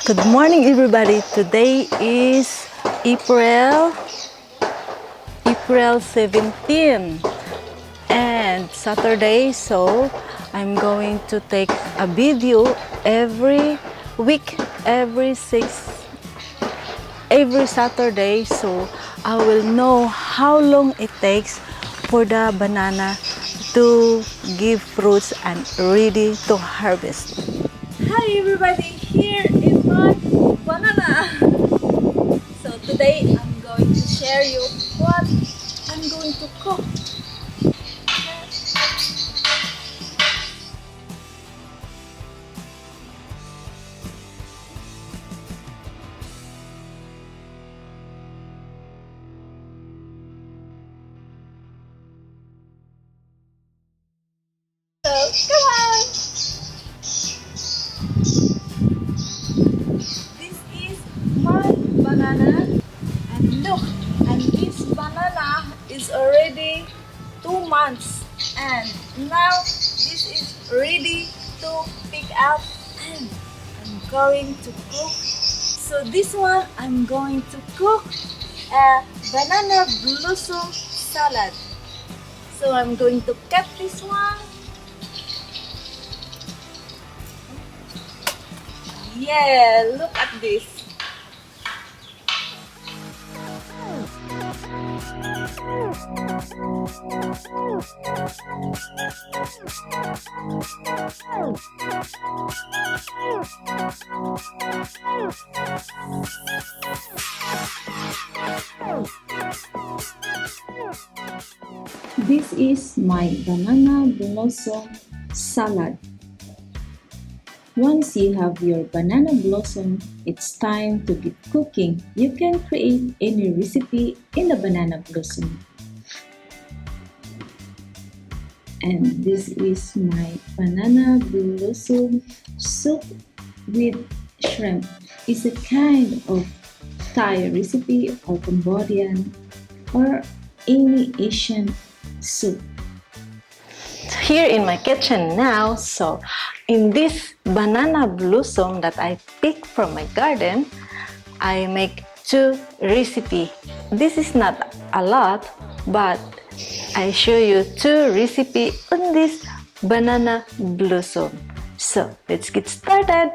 Good morning, everybody. Today is April 17 and Saturday, so I'm going to take a video every week, every Saturday, so I will know how long it takes for the banana to give fruits and ready to harvest. Hi everybody, here is my banana. So today I'm going to share you what I'm going to cook. So come on! This is my banana, and look, and this banana is already 2 months, and now this is ready to pick up, and I'm going to cook. So this one I'm going to cook a banana blossom salad. So I'm going to cut this one. Yeah, look at this. This is my banana blossom salad. Once you have your banana blossom, it's time to get cooking. You can create any recipe in the banana blossom. And this is my banana blossom soup with shrimp. It's a kind of Thai recipe or Cambodian or any Asian soup. Here in my kitchen now, so in this banana blossom that I picked from my garden, I make 2 recipes. This is not a lot, but I show you 2 recipes on this banana blossom. So let's get started.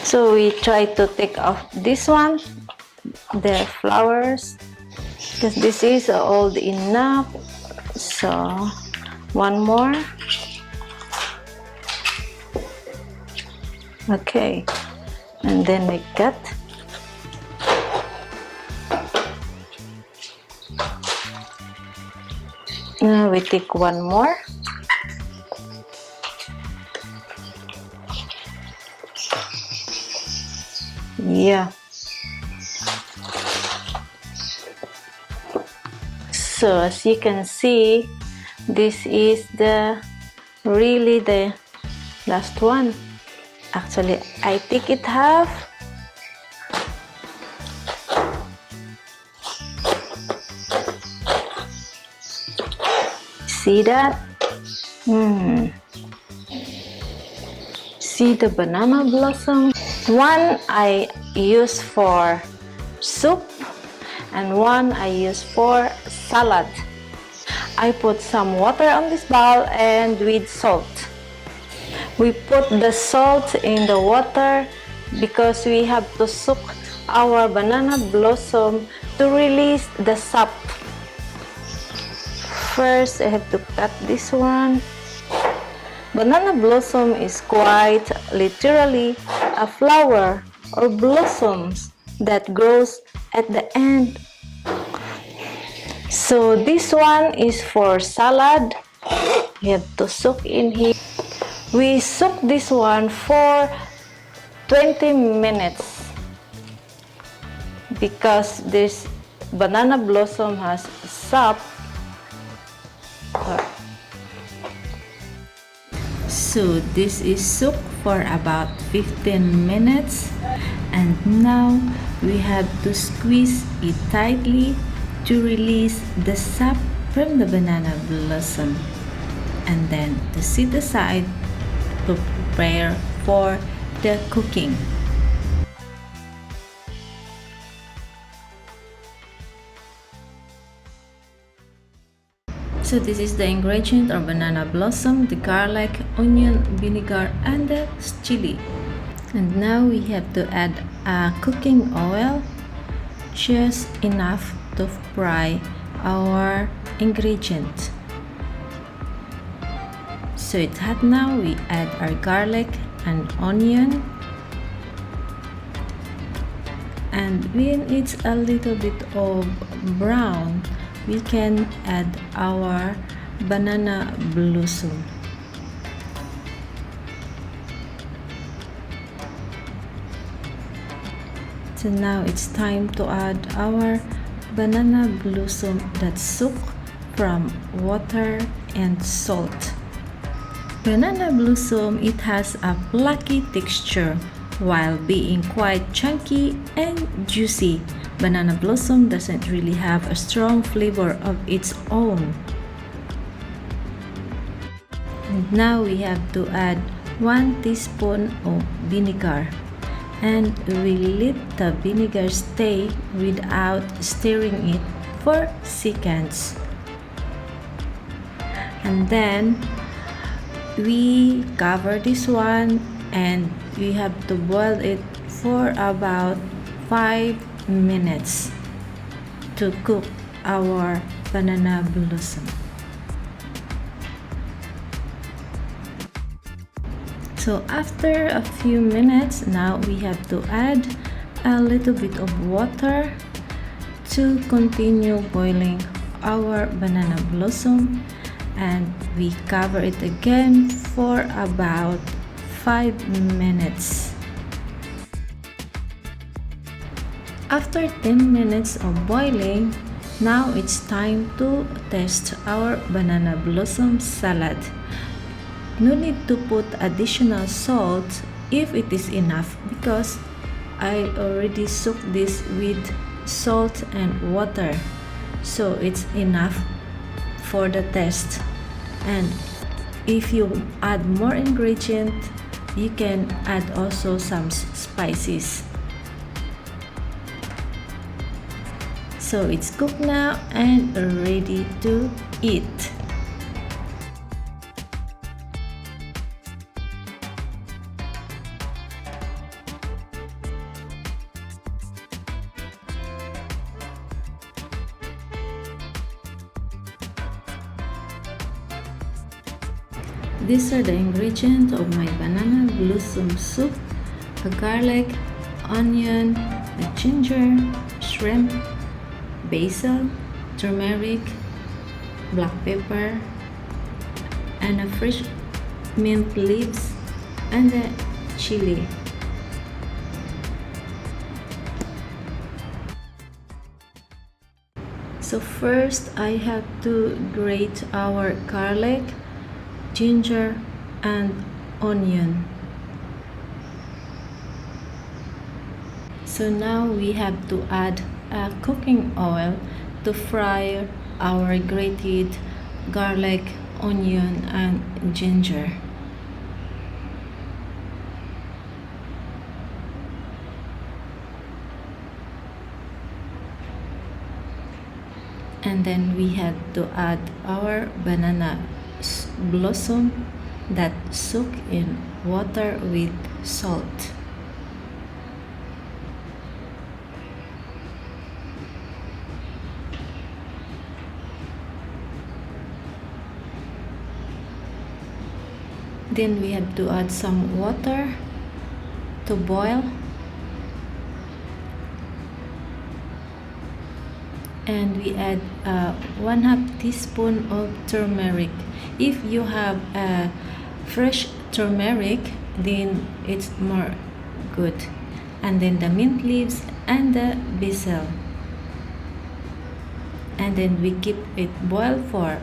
So we try to take off this one, the flowers, because this is old enough. So one more. Okay, and then we cut. Now we take one more. Yeah. So as you can see, this is really the last one. Actually, I take it half. See that? See the banana blossom? One I use for soup and one I use for salad. I put some water on this bowl and with salt. We put the salt in the water because we have to soak our banana blossom to release the sap. First, I have to cut this one. Banana blossom is quite literally a flower or blossoms that grows at the end. So this one is for salad. You have to soak in here. We soak this one for 20 minutes because this banana blossom has sap. So this is soaked for about 15 minutes, and now we have to squeeze it tightly to release the sap from the banana blossom, and then to set aside to prepare for the cooking. So this is the ingredient of banana blossom, the garlic, onion, vinegar, and the chili. And now we have to add cooking oil, just enough to fry our ingredient. So it's hot now, we add our garlic and onion. And when it's a little bit of brown, we can add our banana blossom. So now it's time to add our banana blossom that's soaked from water and salt. Banana blossom, it has a flaky texture while being quite chunky and juicy. Banana blossom doesn't really have a strong flavor of its own. And now we have to add 1 teaspoon of vinegar. And we let the vinegar stay without stirring it for seconds. And then we cover this one and we have to boil it for about 5 minutes to cook our banana blossom. So after a few minutes, now we have to add a little bit of water to continue boiling our banana blossom, and we cover it again for about 5 minutes. After 10 minutes of boiling, now it's time to test our banana blossom salad. No need to put additional salt if it is enough, because I already soaked this with salt and water, so it's enough for the taste. And if you add more ingredient, you can add also some spices. So it's cooked now and ready to eat. These are the ingredients of my banana blossom soup: a garlic, onion, a ginger, shrimp, basil, turmeric, black pepper, and a fresh mint leaves, and a chili. So first I have to grate our garlic, ginger, and onion. So now we have to add cooking oil to fry our grated garlic, onion, and ginger. And then we have to add our banana blossom that soak in water with salt. Then we have to add some water to boil, and we add 1/2 teaspoon of turmeric. If you have fresh turmeric, then it's more good. And then the mint leaves and the basil. And then we keep it boil for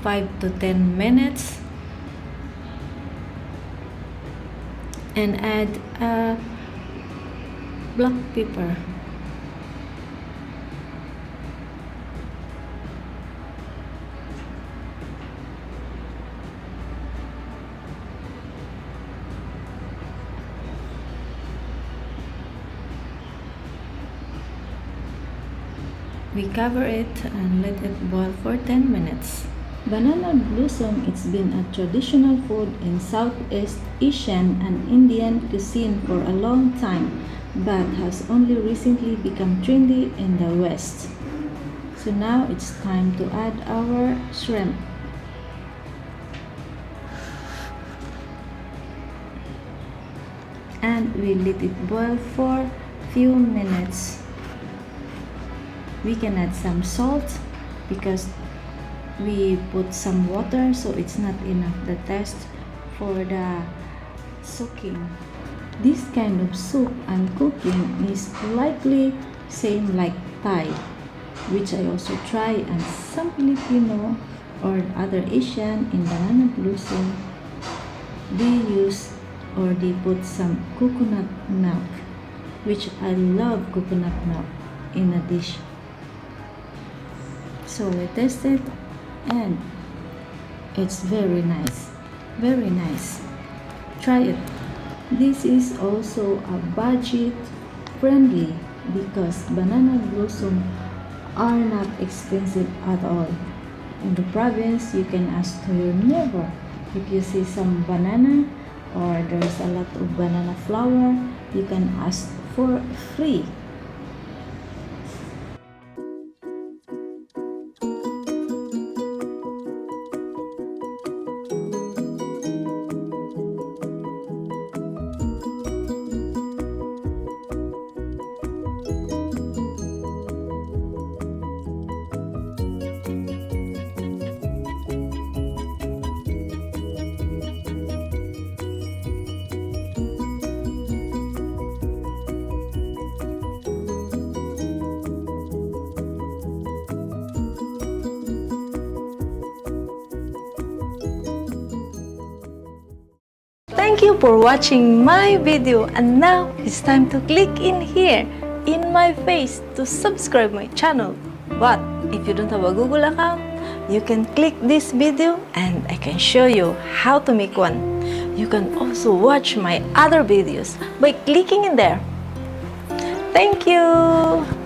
5 to 10 minutes. And add black pepper. We cover it and let it boil for 10 minutes. Banana blossom it's been a traditional food in Southeast Asian and Indian cuisine for a long time, but has only recently become trendy in the West. So now it's time to add our shrimp. And we let it boil for few minutes. We can add some salt because we put some water, so it's not enough the taste for the soaking. This kind of soup and cooking is likely same like Thai, which I also try, and some Filipino or other Asian in banana blossom they use or they put some coconut milk, which I love coconut milk in a dish. So we tested and it's very nice, very nice. Try it. This is also a budget friendly because banana blossom are not expensive at all. In the province, you can ask to your neighbor if you see some banana or there's a lot of banana flower, you can ask for free. Thank you for watching my video, and now it's time to click in here in my face to subscribe my channel. But if you don't have a Google account, you can click this video and I can show you how to make one. You can also watch my other videos by clicking in there. Thank you!